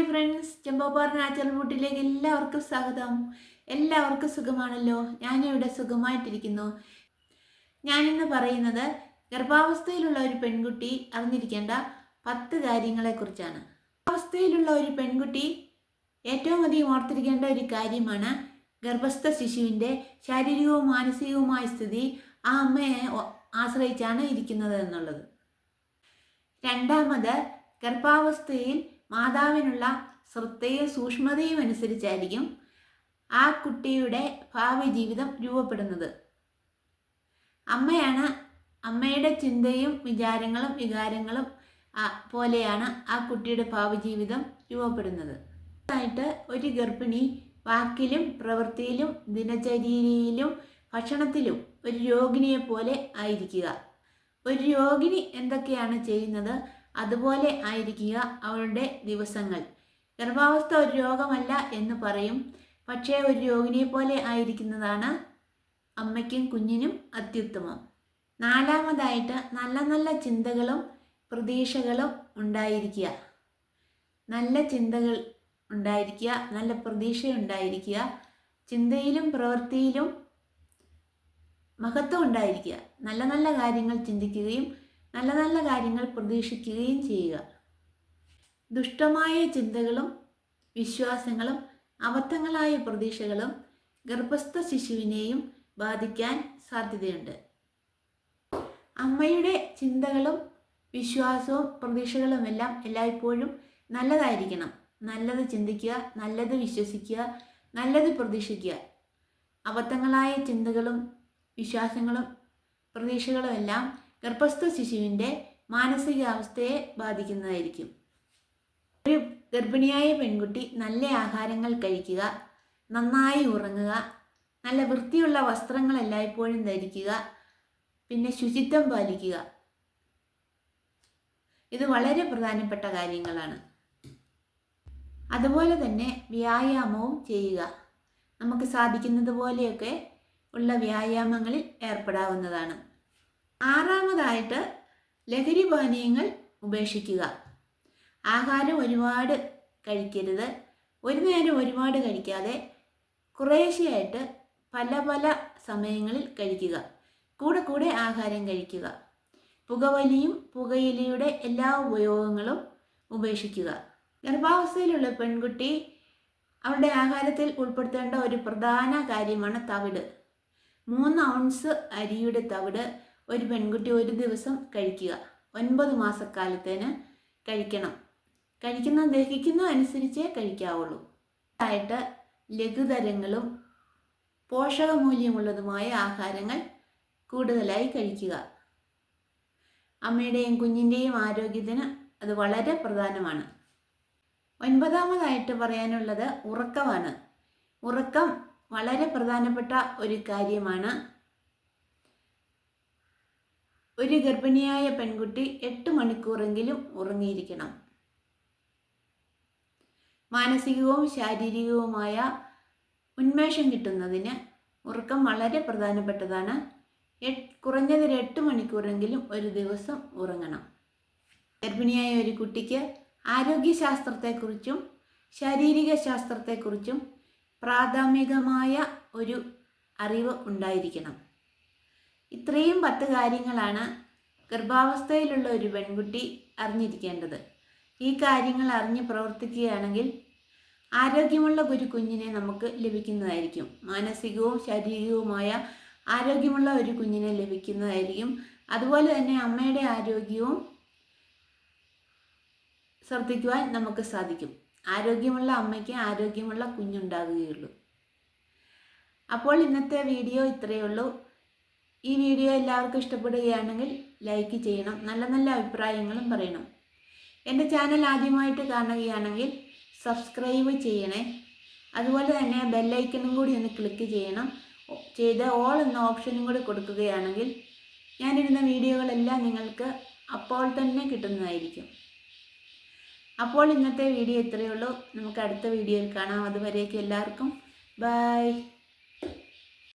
Friends, ചെമ്പോപ്പാർ natural ഫുഡിലേക്ക് എല്ലാവർക്കും സ്വാഗതം. എല്ലാവർക്കും സുഖമാണല്ലോ? ഞാനിവിടെ സുഖമായിട്ടിരിക്കുന്നു. ഞാനിന്ന് പറയുന്നത് ഗർഭാവസ്ഥയിലുള്ള ഒരു പെൺകുട്ടി അറിഞ്ഞിരിക്കേണ്ട 10 കാര്യങ്ങളെക്കുറിച്ചാണ്. ഗർഭാവസ്ഥയിലുള്ള ഒരു പെൺകുട്ടി ഏറ്റവും അധികം ഓർത്തിരിക്കേണ്ട ഒരു കാര്യമാണ് ഗർഭസ്ഥ ശിശുവിൻ്റെ ശാരീരികവും മാനസികവുമായ സ്ഥിതി ആ അമ്മയെ ആശ്രയിച്ചാണ് ഇരിക്കുന്നത് എന്നുള്ളത്. രണ്ടാമത്, ഗർഭാവസ്ഥയിൽ മാതാവിനുള്ള ശ്രദ്ധയും സൂക്ഷ്മതയും അനുസരിച്ചായിരിക്കും ആ കുട്ടിയുടെ ഭാവി ജീവിതം രൂപപ്പെടുന്നത്. അമ്മയുടെ ചിന്തയും വിചാരങ്ങളും വികാരങ്ങളും പോലെയാണ് ആ കുട്ടിയുടെ ഭാവി ജീവിതം രൂപപ്പെടുന്നത്. ആയിട്ട് ഒരു ഗർഭിണി വാക്കിലും പ്രവൃത്തിയിലും ദിനചര്യയിലും ഭക്ഷണത്തിലും ഒരു രോഗിണിയെ പോലെ ആയിരിക്കുക. ഒരു രോഗിണി എന്തൊക്കെയാണ് ചെയ്യുന്നത് അതുപോലെ ആയിരിക്കുക അവളുടെ ദിവസങ്ങൾ. ഗർഭാവസ്ഥ ഒരു രോഗമല്ല എന്ന് പറയും, പക്ഷേ ഒരു രോഗിണിയെ പോലെ ആയിരിക്കുന്നതാണ് അമ്മയ്ക്കും കുഞ്ഞിനും അത്യുത്തമം. നാലാമതായിട്ട്, നല്ല നല്ല ചിന്തകളും പ്രതീക്ഷകളും ഉണ്ടായിരിക്കുക. നല്ല ചിന്തകൾ ഉണ്ടായിരിക്കുക, നല്ല പ്രതീക്ഷ ഉണ്ടായിരിക്കുക, ചിന്തയിലും പ്രവൃത്തിയിലും മഹത്വം ഉണ്ടായിരിക്കുക. നല്ല നല്ല കാര്യങ്ങൾ ചിന്തിക്കുകയും നല്ല നല്ല കാര്യങ്ങൾ പ്രതീക്ഷിക്കുകയും ചെയ്യുക. ദുഷ്ടമായ ചിന്തകളും വിശ്വാസങ്ങളും അബദ്ധങ്ങളായ പ്രതീക്ഷകളും ഗർഭസ്ഥ ശിശുവിനെയും ബാധിക്കാൻ സാധ്യതയുണ്ട്. അമ്മയുടെ ചിന്തകളും വിശ്വാസവും പ്രതീക്ഷകളുമെല്ലാം എല്ലായ്പ്പോഴും നല്ലതായിരിക്കണം. നല്ലത് ചിന്തിക്കുക, നല്ലത് വിശ്വസിക്കുക, നല്ലത് പ്രതീക്ഷിക്കുക. അബദ്ധങ്ങളായ ചിന്തകളും വിശ്വാസങ്ങളും പ്രതീക്ഷകളുമെല്ലാം ഗർഭസ്ഥ ശിശുവിൻ്റെ മാനസികാവസ്ഥയെ ബാധിക്കുന്നതായിരിക്കും. ഒരു ഗർഭിണിയായ പെൺകുട്ടി നല്ല ആഹാരങ്ങൾ കഴിക്കുക, നന്നായി ഉറങ്ങുക, നല്ല വൃത്തിയുള്ള വസ്ത്രങ്ങൾ എല്ലായ്പ്പോഴും ധരിക്കുക, പിന്നെ ശുചിത്വം പാലിക്കുക. ഇത് വളരെ പ്രധാനപ്പെട്ട കാര്യങ്ങളാണ്. അതുപോലെ തന്നെ വ്യായാമവും ചെയ്യുക. നമുക്ക് സാധിക്കുന്നത് പോലെയൊക്കെ ഉള്ള വ്യായാമങ്ങളിൽ ഏർപ്പെടാവുന്നതാണ്. ആറാമതായിട്ട്, ലഹരി പാനീയങ്ങൾ ഉപേക്ഷിക്കുക. ആഹാരം ഒരുപാട് കഴിക്കരുത്. ഒരു നേരം ഒരുപാട് കഴിക്കാതെ കുറേശ്ശെയായിട്ട് പല പല സമയങ്ങളിൽ കഴിക്കുക. കൂടെ കൂടെ ആഹാരം കഴിക്കുക. പുകവലിയും പുകയിലയുടെ എല്ലാ ഉപയോഗങ്ങളും ഉപേക്ഷിക്കുക. ഗർഭാവസ്ഥയിലുള്ള പെൺകുട്ടി അവരുടെ ആഹാരത്തിൽ ഉൾപ്പെടുത്തേണ്ട ഒരു പ്രധാന കാര്യമാണ് തവിട്. 3 ഔൺസ് അരിയുടെ തവിട് ഒരു പെൺകുട്ടി ഒരു ദിവസം കഴിക്കുക. 9 മാസക്കാലത്തേന് കഴിക്കണം. ദഹിക്കുന്ന അനുസരിച്ചേ കഴിക്കാവുള്ളൂ. ആയിട്ട് ലഘുതരങ്ങളും പോഷകമൂല്യമുള്ളതുമായ ആഹാരങ്ങൾ കൂടുതലായി കഴിക്കുക. അമ്മയുടെയും കുഞ്ഞിൻ്റെയും ആരോഗ്യത്തിന് അത് വളരെ പ്രധാനമാണ്. 9ാമതായിട്ട് പറയാനുള്ളത് ഉറക്കമാണ്. ഉറക്കം വളരെ പ്രധാനപ്പെട്ട ഒരു കാര്യമാണ്. ഒരു ഗർഭിണിയായ പെൺകുട്ടി 8 മണിക്കൂറെങ്കിലും ഉറങ്ങിയിരിക്കണം. മാനസികവും ശാരീരികവുമായ ഉന്മേഷം കിട്ടുന്നതിന് ഉറക്കം വളരെ പ്രധാനപ്പെട്ടതാണ്. കുറഞ്ഞത് 8 മണിക്കൂറെങ്കിലും ഒരു ദിവസം ഉറങ്ങണം. ഗർഭിണിയായ ഒരു കുട്ടിക്ക് ആരോഗ്യശാസ്ത്രത്തെക്കുറിച്ചും ശാരീരിക ശാസ്ത്രത്തെക്കുറിച്ചും പ്രാഥമികമായ ഒരു അറിവ് ഉണ്ടായിരിക്കണം. ഇത്രയും 10 കാര്യങ്ങളാണ് ഗർഭാവസ്ഥയിലുള്ള ഒരു പെൺകുട്ടി അറിഞ്ഞിരിക്കേണ്ടത്. ഈ കാര്യങ്ങൾ അറിഞ്ഞ് പ്രവർത്തിക്കുകയാണെങ്കിൽ ആരോഗ്യമുള്ള ഒരു കുഞ്ഞിനെ നമുക്ക് ലഭിക്കുന്നതായിരിക്കും. മാനസികവും ശാരീരികവുമായ ആരോഗ്യമുള്ള ഒരു കുഞ്ഞിനെ ലഭിക്കുന്നതായിരിക്കും. അതുപോലെ തന്നെ അമ്മയുടെ ആരോഗ്യവും ശ്രദ്ധിക്കുവാൻ നമുക്ക് സാധിക്കും. ആരോഗ്യമുള്ള അമ്മയ്ക്ക് ആരോഗ്യമുള്ള കുഞ്ഞുണ്ടാകുകയുള്ളൂ. അപ്പോൾ ഇന്നത്തെ വീഡിയോ ഇത്രയേ ഉള്ളൂ. ഈ വീഡിയോ എല്ലാവർക്കും ഇഷ്ടപ്പെടുകയാണെങ്കിൽ ലൈക്ക് ചെയ്യണം. നല്ല നല്ല അഭിപ്രായങ്ങളും പറയണം. എൻ്റെ ചാനൽ ആദ്യമായിട്ട് കാണുകയാണെങ്കിൽ സബ്സ്ക്രൈബ് ചെയ്യണേ. അതുപോലെ തന്നെ ബെല്ലൈക്കണും കൂടി ഒന്ന് ക്ലിക്ക് ചെയ്യണം. ചെയ്ത് ഓൾ എന്ന ഓപ്ഷനും കൂടി കൊടുക്കുകയാണെങ്കിൽ ഞാനിടുന്ന വീഡിയോകളെല്ലാം നിങ്ങൾക്ക് അപ്പോൾ തന്നെ കിട്ടുന്നതായിരിക്കും. അപ്പോൾ ഇന്നത്തെ വീഡിയോ ഇത്രയേ ഉള്ളൂ. നമുക്ക് അടുത്ത വീഡിയോയിൽ കാണാം. അതുവരേക്കും എല്ലാവർക്കും ബൈ.